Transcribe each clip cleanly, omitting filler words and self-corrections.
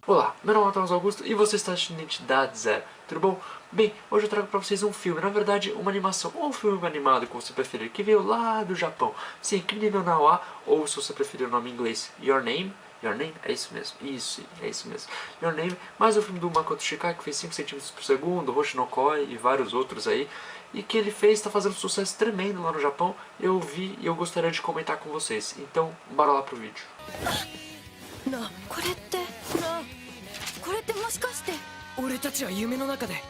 Olá, meu nome é Thomas Augusto e você está assistindo Identidade Zero, tudo bom? Bem, hoje eu trago pra vocês um filme, na verdade uma animação, ou um filme animado, como você preferir, que veio lá do Japão. Sim, Kimi no Na wa, ou se você preferir o nome em inglês, Your Name, é isso mesmo, é isso mesmo, Your Name, mais o filme do Makoto Shinkai, que fez 5 centímetros por segundo, Hoshi no Koi e vários outros aí, e que ele fez, está fazendo um sucesso tremendo lá no Japão. Eu vi e eu gostaria de comentar com vocês, então bora lá pro vídeo. これってもしかして俺たちは夢の中で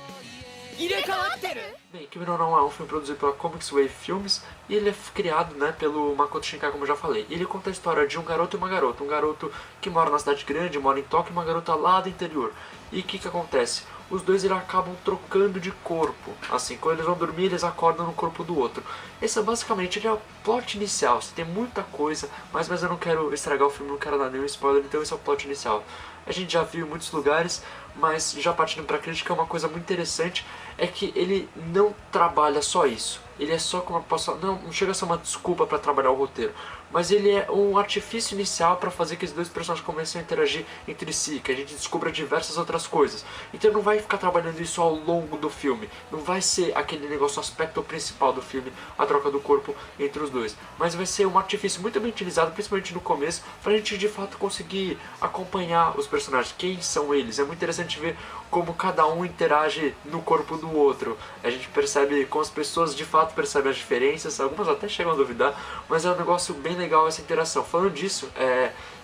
入れ替わってる Bem, Kimi no Na wa é um filme produzido pela Comics Wave Films e ele é criado, né, pelo Makoto Shinkai, como eu já falei. E ele conta a história de um garoto e uma garota. Um garoto que mora na cidade grande, mora em Tóquio, e uma garota lá do interior. E o que acontece? Os dois eles acabam trocando de corpo. Assim, quando eles vão dormir, eles acordam no corpo do outro. Esse é basicamente ele é o plot inicial. Você tem muita coisa, mas eu não quero estragar o filme, não quero dar nenhum spoiler, então esse é o plot inicial. A gente já viu em muitos lugares, mas já partindo pra crítica, uma coisa muito interessante é que ele não trabalha só isso. Ele é só como eu posso falar, não chega a ser uma desculpa para trabalhar o roteiro, mas ele é um artifício inicial para fazer que os dois personagens comecem a interagir entre si, que a gente descubra diversas outras coisas. Então não vai ficar trabalhando isso ao longo do filme, não vai ser aquele negócio, o aspecto principal do filme, a troca do corpo entre os dois, mas vai ser um artifício muito bem utilizado, principalmente no começo, pra gente de fato conseguir acompanhar os personagens, quem são eles. É muito interessante ver como cada um interage no corpo do outro. A gente percebe como as pessoas de fato percebem as diferenças, algumas até chegam a duvidar, mas é um negócio bem legal essa interação. Falando disso,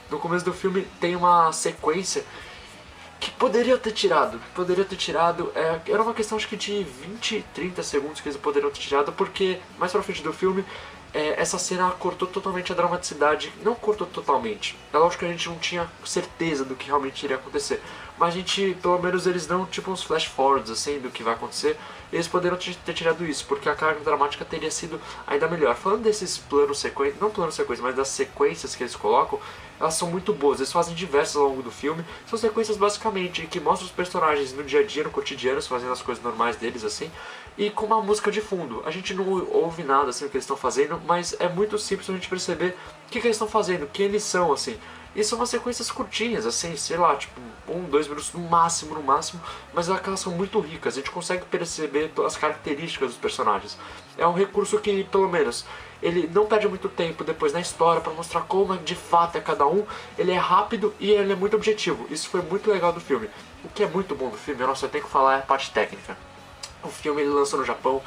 no começo do filme tem uma sequência que poderia ter tirado, era uma questão acho que de 20, 30 segundos que eles poderiam ter tirado, porque mais pra frente do filme essa cena cortou totalmente a dramaticidade. Não cortou totalmente, é lógico que a gente não tinha certeza do que realmente iria acontecer, mas a gente, pelo menos eles dão tipo uns flash forwards assim do que vai acontecer. Eles poderiam ter tirado isso, porque a carga dramática teria sido ainda melhor. Falando desses planos sequência, não planos sequência, mas das sequências que eles colocam, elas são muito boas, eles fazem diversas ao longo do filme. São sequências basicamente que mostram os personagens no dia a dia, no cotidiano, fazendo as coisas normais deles assim, e com uma música de fundo. A gente não ouve nada assim o que eles estão fazendo, mas é muito simples a gente perceber o que eles estão fazendo, quem eles são assim. E são umas sequências curtinhas, assim, sei lá, tipo 1, 2 minutos no máximo, mas elas são muito ricas, a gente consegue perceber as características dos personagens. É um recurso que, pelo menos, ele não perde muito tempo depois na história para mostrar como de fato é cada um. Ele é rápido e ele é muito objetivo. Isso foi muito legal do filme. O que é muito bom do filme, nossa, eu tenho que falar, é a parte técnica. O filme ele lançou no Japão,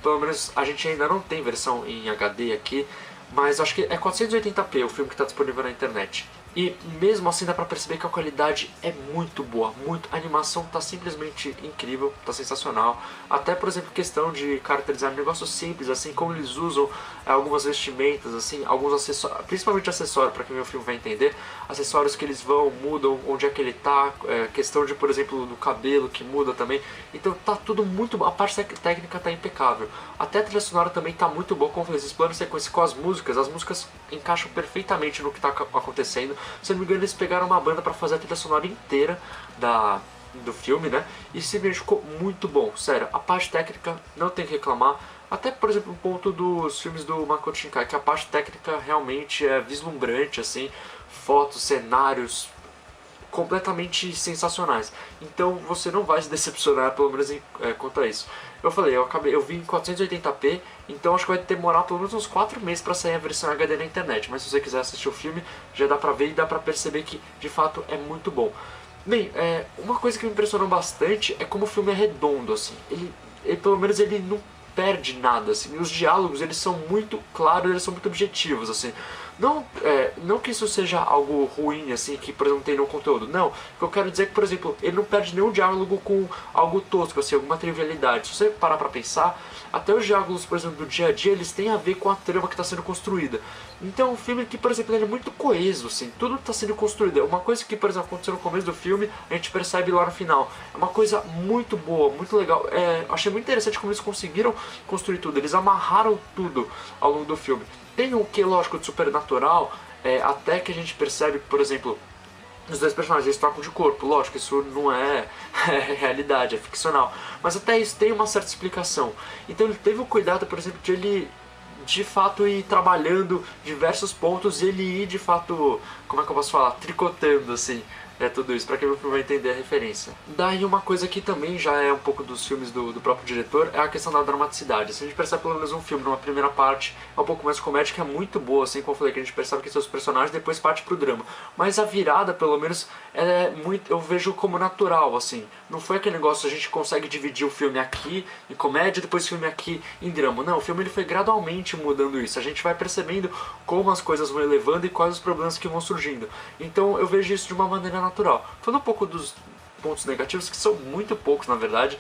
pelo menos a gente ainda não tem versão em HD aqui, mas acho que é 480p o filme que está disponível na internet. E mesmo assim dá pra perceber que a qualidade é muito boa, a animação tá simplesmente incrível, tá sensacional. Até, por exemplo, questão de caracterizar um negócio simples, assim, como eles usam algumas vestimentas, assim, alguns acessórios, principalmente acessórios, pra quem vê o filme vai entender, acessórios que eles mudam onde é que ele tá, questão de, por exemplo, do cabelo que muda também. Então tá tudo muito bom, a parte técnica tá impecável. Até a trilha sonora também tá muito boa, como esses planos de sequência com as músicas encaixam perfeitamente no que tá acontecendo. Se não me engano, eles pegaram uma banda pra fazer a trilha sonora inteira do filme, né? E simplesmente ficou muito bom, sério. A parte técnica não tem que reclamar. Até, por exemplo, o ponto dos filmes do Makoto Shinkai, que a parte técnica realmente é vislumbrante, assim. Fotos, cenários completamente sensacionais. Então você não vai se decepcionar, pelo menos quanto a isso. Eu falei, eu vi em 480p, então acho que vai demorar pelo menos uns 4 meses pra sair a versão HD na internet. Mas se você quiser assistir o filme, já dá pra ver e dá pra perceber que de fato é muito bom. Bem, uma coisa que me impressionou bastante é como o filme é redondo, assim. Ele pelo menos ele não perde nada, assim. Os diálogos, eles são muito claros, eles são muito objetivos, assim. Não que isso seja algo ruim, assim, que, por exemplo, tem no conteúdo. Não, o que eu quero dizer é que, por exemplo, ele não perde nenhum diálogo com algo tosco, assim, alguma trivialidade. Se você parar pra pensar, até os diálogos, por exemplo, do dia a dia, eles têm a ver com a trama que está sendo construída. Então, um filme que, por exemplo, ele é muito coeso, assim, tudo está sendo construído. É uma coisa que, por exemplo, aconteceu no começo do filme, a gente percebe lá no final. É uma coisa muito boa, muito legal. Achei muito interessante como eles conseguiram construir tudo. Eles amarraram tudo ao longo do filme. Tem um que, lógico, de supernatural, até que a gente percebe, por exemplo, os dois personagens eles trocam de corpo. Lógico, isso não é realidade, é ficcional. Mas até isso tem uma certa explicação. Então ele teve o cuidado, por exemplo, de ele de fato ir trabalhando diversos pontos e ele ir de fato, como é que eu posso falar, tricotando assim, tudo isso, pra quem viu o filme vai entender a referência. Daí uma coisa que também já é um pouco dos filmes do próprio diretor é a questão da dramaticidade. Se a gente percebe pelo menos um filme numa primeira parte é um pouco mais comédia, que é muito boa, assim como eu falei, que a gente percebe que são os personagens, depois parte pro drama. Mas a virada, pelo menos, ela é muito, eu vejo como natural, assim. Não foi aquele negócio, a gente consegue dividir o filme aqui em comédia, depois o filme aqui em drama. Não, o filme ele foi gradualmente mudando isso. A gente vai percebendo como as coisas vão elevando e quais os problemas que vão surgindo. Então eu vejo isso de uma maneira natural. Falando um pouco dos pontos negativos, que são muito poucos na verdade,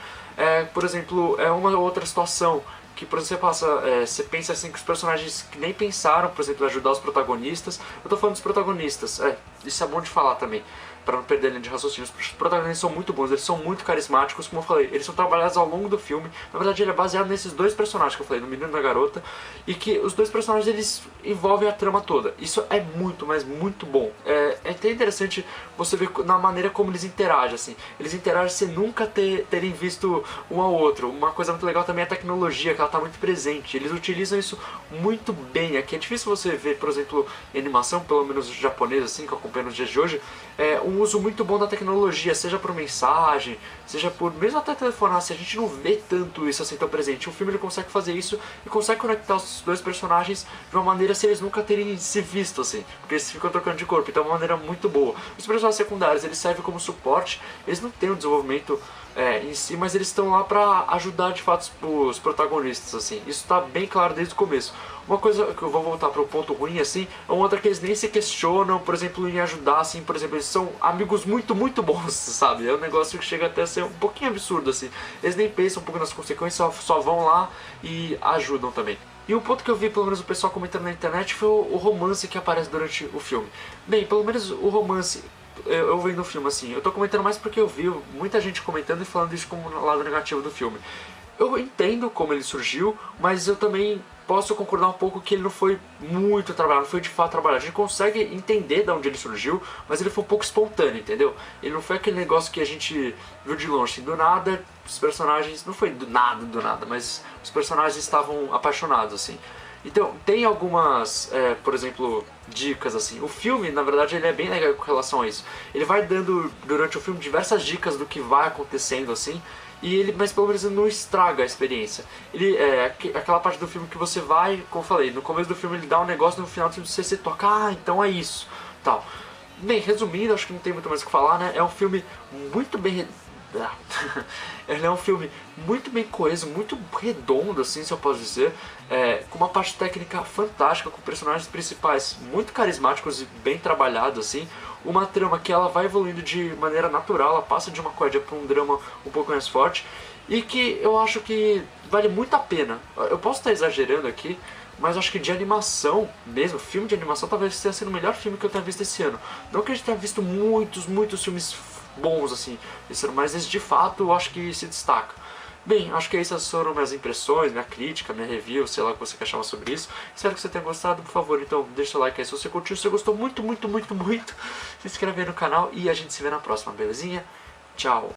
por exemplo, é uma outra situação que, por exemplo, você pensa assim que os personagens que nem pensaram, por exemplo, ajudar os protagonistas. Eu tô falando dos protagonistas, isso é bom de falar também, para não perder a linha de raciocínio. Os protagonistas são muito bons, eles são muito carismáticos, como eu falei, eles são trabalhados ao longo do filme. Na verdade, ele é baseado nesses dois personagens que eu falei, no menino e na garota, e que os dois personagens eles envolvem a trama toda. Isso é muito, mas muito bom. É até interessante você ver na maneira como eles interagem, assim. Eles interagem sem nunca terem visto um ao outro. Uma coisa muito legal também é a tecnologia, que ela tá muito presente. Eles utilizam isso muito bem. Aqui é difícil você ver, por exemplo, em animação, pelo menos japonesa, assim, que eu acompanho nos dias de hoje, um uso muito bom da tecnologia, seja por mensagem, seja por mesmo até telefonar, assim, a gente não vê tanto isso assim tão presente. O filme ele consegue fazer isso e consegue conectar os dois personagens de uma maneira sem eles nunca terem se visto, assim, porque eles ficam trocando de corpo, então é uma maneira muito boa. Os personagens secundários, eles servem como suporte, eles não têm um desenvolvimento em si, mas eles estão lá pra ajudar de fato os protagonistas, assim. Isso tá bem claro desde o começo. Uma coisa que eu vou voltar pro ponto ruim, assim, é uma outra que eles nem se questionam, por exemplo, em ajudar, assim, por exemplo, eles são amigos muito, muito bons, sabe? É um negócio que chega até a ser um pouquinho absurdo, assim. Eles nem pensam um pouco nas consequências, só vão lá e ajudam também. E um ponto que eu vi, pelo menos, o pessoal comentando na internet foi o romance que aparece durante o filme. Bem, pelo menos o romance, eu vendo o filme, assim, eu tô comentando mais porque eu vi muita gente comentando e falando isso como lado negativo do filme. Eu entendo como ele surgiu, mas eu também posso concordar um pouco que ele não foi muito trabalhado, não foi de fato trabalhado. A gente consegue entender de onde ele surgiu, mas ele foi um pouco espontâneo, entendeu? Ele não foi aquele negócio que a gente viu de longe, assim, do nada, os personagens, não foi do nada, mas os personagens estavam apaixonados, assim. Então, tem algumas, por exemplo, dicas, assim. O filme, na verdade, ele é bem legal com relação a isso. Ele vai dando, durante o filme, diversas dicas do que vai acontecendo, assim, mas pelo menos ele não estraga a experiência. Ele aquela parte do filme que você vai, como eu falei, no começo do filme ele dá um negócio, no final do filme você se toca, então é isso, tal. Bem, resumindo, acho que não tem muito mais o que falar, né? É um filme muito bem... Ele é um filme muito bem coeso, muito redondo, assim, se eu posso dizer, com uma parte técnica fantástica, com personagens principais muito carismáticos e bem trabalhados, assim, uma trama que ela vai evoluindo de maneira natural, ela passa de uma comédia para um drama um pouco mais forte, e que eu acho que vale muito a pena. Eu posso estar exagerando aqui, mas acho que de animação mesmo, filme de animação, talvez tenha sido o melhor filme que eu tenha visto esse ano. Não que a gente tenha visto muitos filmes bons, assim, mas esse de fato eu acho que se destaca. Bem, acho que essas foram minhas impressões, minha crítica, minha review, sei lá o que você quer chamar sobre isso. Espero que você tenha gostado, por favor, então deixa o like aí se você curtiu, se você gostou muito, se inscreve aí no canal e a gente se vê na próxima, belezinha? Tchau!